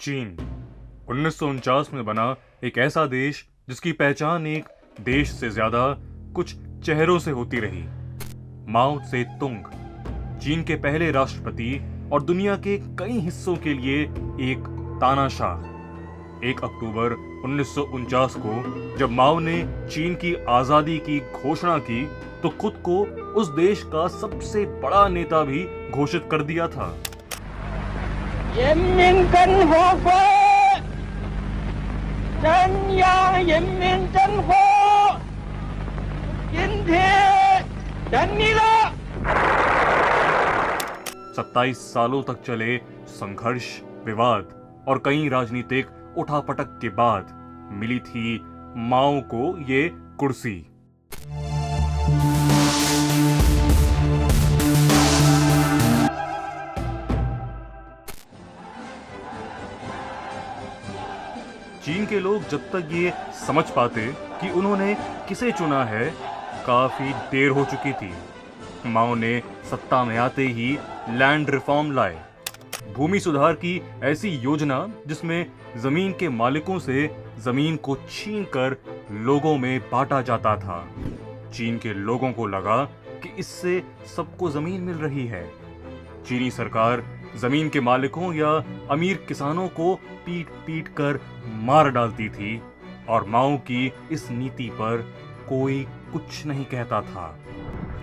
चीन 1949 में बना एक ऐसा देश जिसकी पहचान एक देश से ज्यादा कुछ चेहरों से होती रही। माओ से तुंग चीन के पहले राष्ट्रपति और दुनिया के कई हिस्सों के लिए एक तानाशाह। 1 अक्टूबर 1949 को जब माओ ने चीन की आजादी की घोषणा की तो खुद को उस देश का सबसे बड़ा नेता भी घोषित कर दिया था। 人民共和国中央人民政府今天成立了。 27 सालों तक चले संघर्ष, विवाद और कई राजनीतिक उठापटक के बाद मिली थी माओ को ये कुर्सी। चीन के लोग जब तक ये समझ पाते कि उन्होंने किसे चुना है, काफी देर हो चुकी थी। माओ ने सत्ता में आते ही लैंड रिफॉर्म लाए, भूमि सुधार की ऐसी योजना जिसमें जमीन के मालिकों से जमीन को छीनकर लोगों में बांटा जाता था। चीन के लोगों को लगा कि इससे सबको जमीन मिल रही है। चीनी सरकार जमीन के मालिकों या अमीर किसानों को पीट पीट कर मार डालती थी और माओ की इस नीति पर कोई कुछ नहीं कहता था।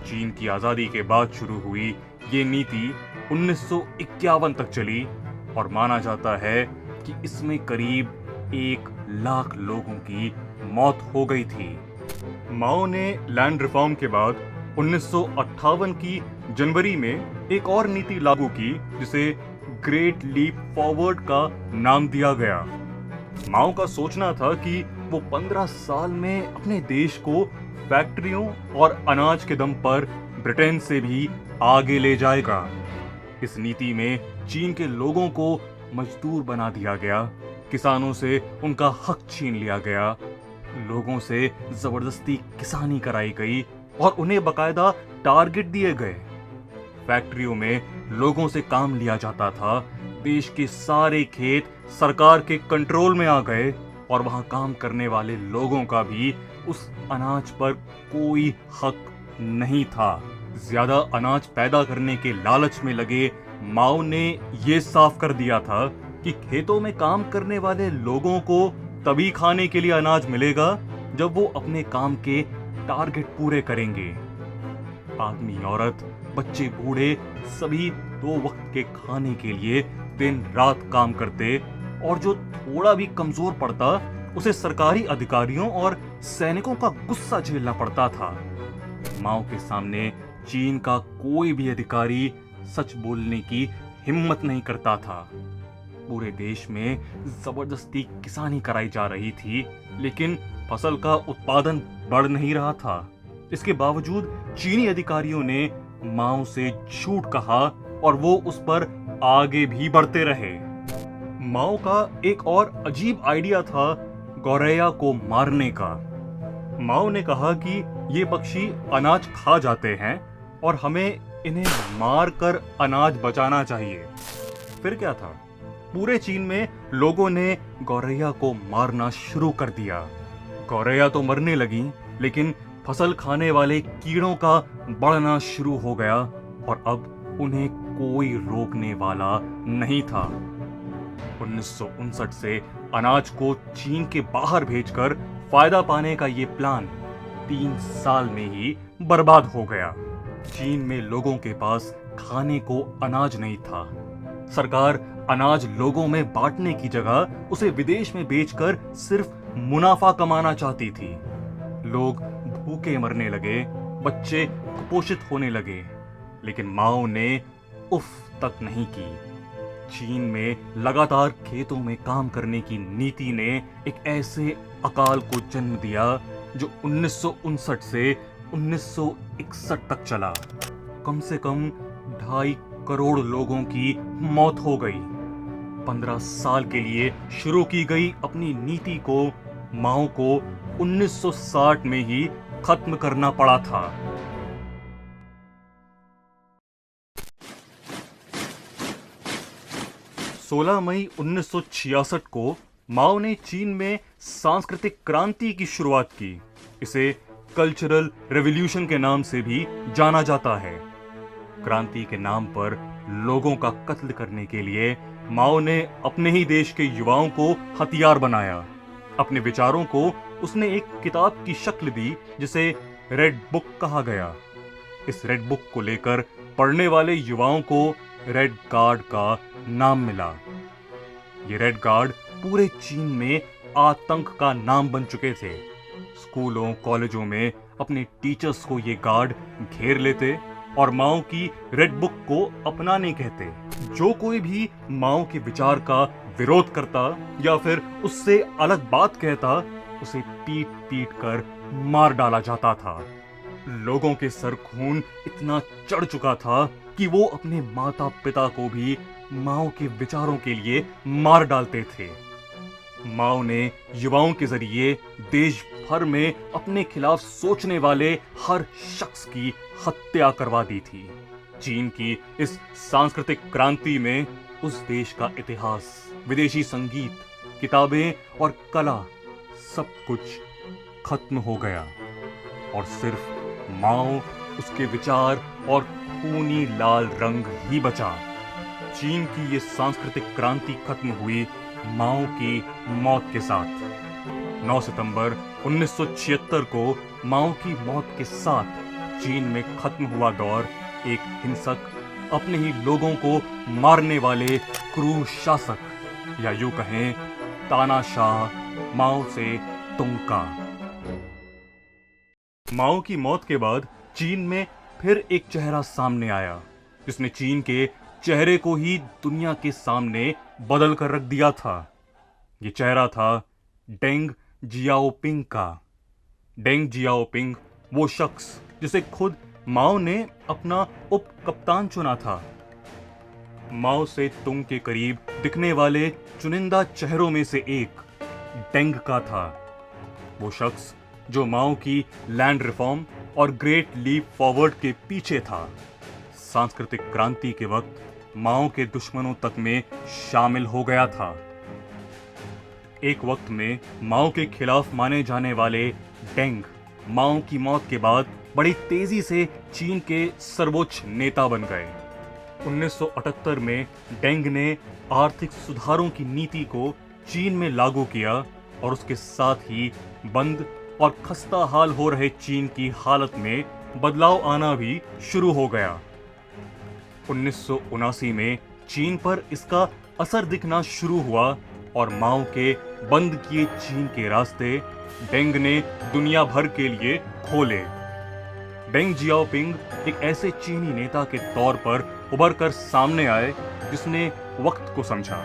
चीन की आजादी के बाद शुरू हुई ये नीति 1951 तक चली और माना जाता है कि इसमें करीब 1 लाख लोगों की मौत हो गई थी। माओ ने लैंड रिफॉर्म के बाद 1958 की जनवरी में एक और नीति लागू की जिसे ग्रेट लीप फॉरवर्ड का नाम दिया गया। माओ का सोचना था कि वो 15 साल में अपने देश को फैक्ट्रियों और अनाज के दम पर ब्रिटेन से भी आगे ले जाएगा। इस नीति में चीन के लोगों को मजदूर बना दिया गया, किसानों से उनका हक छीन लिया गया, लोगों से जबरदस्ती किसानी कराई गई और उन्हें बकायदा टारगेट दिए गए। फैक्ट्रियों में लोगों से काम लिया जाता था, देश के सारे खेत सरकार के कंट्रोल में आ गए और वहां काम करने वाले लोगों का भी उस अनाज पर कोई हक नहीं था। ज्यादा अनाज पैदा करने के लालच में लगे माओ ने ये साफ कर दिया था कि खेतों में काम करने वाले लोगों को तभी खाने के लिए अनाज मिलेगा जब वो अपने काम के टारगेट पूरे करेंगे। आदमी, औरत, बच्चे, बूढ़े सभी 2 वक्त के खाने के लिए दिन रात काम करते और जो थोड़ा भी कमजोर पड़ता उसे सरकारी अधिकारियों और सैनिकों का गुस्सा झेलना पड़ता था। माओ के सामने चीन का कोई भी अधिकारी सच बोलने की हिम्मत नहीं करता था। पूरे देश में जबरदस्ती किसानी कराई जा रही थी, लेकिन फसल का उत्पादन बढ़ नहीं रहा था। इसके बावजूद चीनी अधिकारियों ने माओ से झूठ कहा और वो उस पर आगे भी बढ़ते रहे। माओ का एक और अजीब आइडिया था गौरैया को मारने का। माओ ने कहा कि ये पक्षी अनाज खा जाते हैं और हमें इन्हें मार कर अनाज बचाना चाहिए। फिर क्या था, पूरे चीन में लोगों ने गौरैया को मारना शुरू कर दिया। गौरैया तो मरने लगी, लेकिन फसल खाने वाले कीड़ों का बढ़ना शुरू हो गया और अब उन्हें कोई रोकने वाला नहीं था। 1959 से अनाज को चीन के बाहर भेजकर फायदा पाने का ये प्लान 3 साल में ही बर्बाद हो गया। चीन में लोगों के पास खाने को अनाज नहीं था। सरकार अनाज लोगों में बांटने की जगह उसे विदेश में बेचकर सिर्फ मुनाफा कमाना चाहती थी। लोग भूखे मरने लगे, बच्चे कुपोषित होने लगे, लेकिन माओ ने उफ तक नहीं की। चीन में लगातार खेतों में काम करने की नीति ने एक ऐसे अकाल को जन्म दिया जो 1959 से 1961 तक चला। कम से कम 2.5 करोड़ लोगों की मौत हो गई। 15 साल के लिए शुरू की गई अपनी नीति को माओ को 1960 में ही खत्म करना पड़ा था। 16 मई 1966 को माओ ने चीन में सांस्कृतिक क्रांति की शुरुआत की। इसे कल्चरल रेवोल्यूशन के नाम से भी जाना जाता है। क्रांति के नाम पर लोगों का कत्ल करने के लिए माओ ने अपने ही देश के युवाओं को हथियार बनाया। अपने विचारों को उसने एक किताब की शक्ल दी जिसे रेड बुक कहा गया। इस रेड बुक को लेकर पढ़ने वाले युवाओं को रेड गार्ड का नाम मिला। ये रेड गार्ड पूरे चीन में आतंक का नाम बन चुके थे। स्कूलों कॉलेजों में अपने टीचर्स को ये गार्ड घेर लेते और माओ की रेड बुक को अपनाने कहते। जो कोई भी माओ के विचार का विरोध करता या फिर उससे अलग बात कहता, उसे पीट पीट कर मार डाला जाता था। लोगों के सर खून इतना चढ़ चुका था कि वो अपने माता पिता को भी माओ के विचारों के लिए मार डालते थे। माओ ने युवाओं के जरिए देश भर में अपने खिलाफ सोचने वाले हर शख्स की हत्या करवा दी थी। चीन की इस सांस्कृतिक क्रांति में उस देश का इतिहास, विदेशी संगीत, किताबें और कला सब कुछ खत्म हो गया और सिर्फ माओ, उसके विचार और खूनी लाल रंग ही बचा। चीन की ये सांस्कृतिक क्रांति खत्म हुई माओ की मौत के साथ। 9 सितंबर 1976 को माओ की मौत के साथ चीन में खत्म हुआ दौर एक हिंसक, अपने ही लोगों को मारने वाले क्रूर शासक या यूं कहें तानाशाह माओ से तुंग का। माओ की मौत के बाद चीन में फिर एक चेहरा सामने आया जिसने चीन के चेहरे को ही दुनिया के सामने बदल कर रख दिया था। ये चेहरा था डेंग जियाओपिंग का। डेंग जियाओपिंग वो शख्स जिसे खुद माओ ने अपना उप कप्तान चुना था। माओ से तुंग के करीब दिखने वाले चुनिंदा चेहरों में से एक डेंग का था। वो शख्स जो माओ की लैंड रिफॉर्म और ग्रेट लीप फॉरवर्ड के पीछे था। सांस्कृतिक क्रांति के वक्त माओ के दुश्मनों तक में शामिल हो गया था। एक वक्त में माओ के खिलाफ माने जाने वाले डेंग माओ की मौत के बाद बड़ी तेजी से चीन के सर्वोच्च नेता बन गए। 1978 में डेंग ने आर्थिक सुधारों की नीति को चीन में लागू किया और उसके साथ ही बंद और खस्ता हाल हो रहे चीन की हालत में बदलाव आना भी शुरू हो गया। 1979 में चीन पर इसका असर दिखना शुरू हुआ और माओ के बंद किए चीन के रास्ते डेंग ने दुनिया भर के लिए खोले। डेंग जियाओपिंग एक ऐसे चीनी नेता के तौर पर उभर कर सामने आए जिसने वक्त को समझा।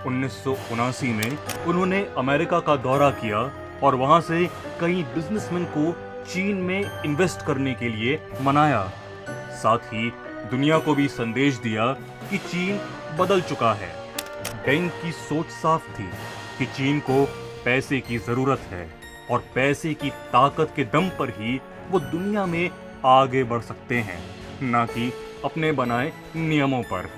1979 में उन्होंने अमेरिका का दौरा किया और वहां से कई बिजनेसमैन को चीन में इन्वेस्ट करने के लिए मनाया। साथ ही दुनिया को भी संदेश दिया कि चीन बदल चुका है। डेंग की सोच साफ थी कि चीन को पैसे की जरूरत है और पैसे की ताकत के दम पर ही वो दुनिया में आगे बढ़ सकते हैं, ना कि अपने बनाए नियमों पर।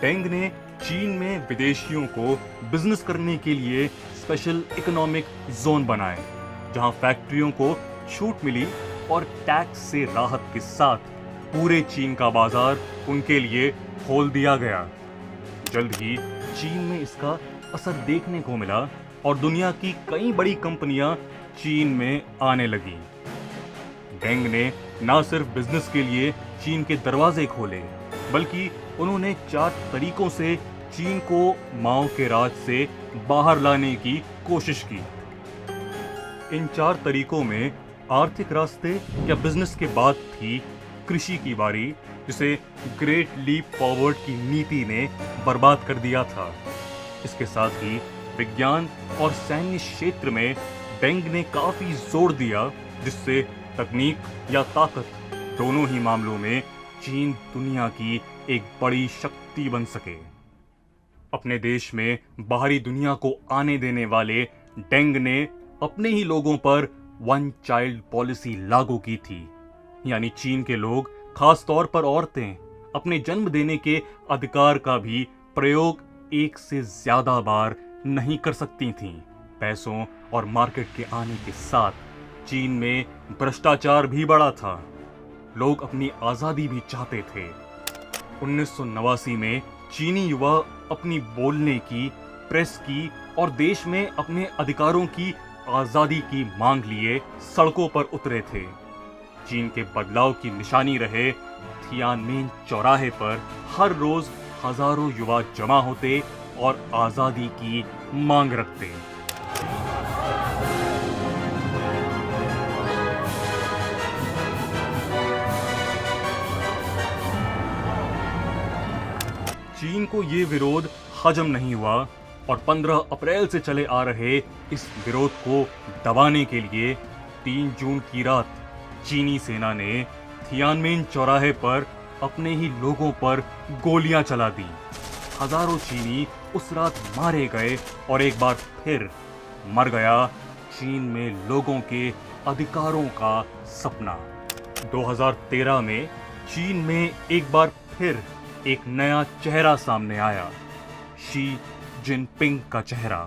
डेंग ने चीन में विदेशियों को बिजनेस करने के लिए स्पेशल इकोनॉमिक जोन बनाए, जहां फैक्ट्रियों को छूट मिली और टैक्स से राहत के साथ पूरे चीन का बाजार उनके लिए खोल दिया गया। जल्द ही चीन में इसका असर देखने को मिला और दुनिया की कई बड़ी कंपनियां चीन में आने लगी। डेंग ने न सिर्फ बिजनेस के लिए चीन के दरवाजे खोले, बल्कि उन्होंने 4 तरीकों से चीन को माओ के राज से बाहर लाने की कोशिश की। इन 4 तरीकों में आर्थिक रास्ते या बिजनेस के बाद थी कृषि की बारी, जिसे ग्रेट लीप फॉरवर्ड की नीति ने बर्बाद कर दिया था। इसके साथ ही विज्ञान और सैन्य क्षेत्र में डेंग ने काफी जोर दिया, जिससे तकनीक या ताकत दोनों ही मामलों में चीन दुनिया की एक बड़ी शक्ति बन सके। अपने देश में बाहरी दुनिया को आने देने वाले डेंग ने अपने ही लोगों पर 1 चाइल्ड पॉलिसी लागू की थी, यानी चीन के लोग, खास तौर पर औरतें, अपने जन्म देने के अधिकार का भी प्रयोग एक से ज्यादा बार नहीं कर सकती थीं। पैसों और मार्केट के आने के साथ चीन में भ्रष्टाचार भी बढ़ा था। लोग अपनी आजादी भी चाहते थे। 1989 में चीनी युवा अपनी बोलने की, प्रेस की और देश में अपने अधिकारों की आजादी की मांग लिए सड़कों पर उतरे थे। चीन के बदलाव की निशानी रहे थियानमेन चौराहे पर हर रोज हजारों युवा जमा होते और आजादी की मांग रखते। चीन को ये विरोध हजम नहीं हुआ और 15 अप्रैल से चले आ रहे इस विरोध को दबाने के लिए 3 जून की रात चीनी सेना ने थियानमेन चौराहे पर अपने ही लोगों पर गोलियां चला दी। हजारों चीनी उस रात मारे गए और एक बार फिर मर गया चीन में लोगों के अधिकारों का सपना। 2013 में चीन में एक बार फिर एक नया चेहरा सामने आया, शी जिनपिंग का चेहरा।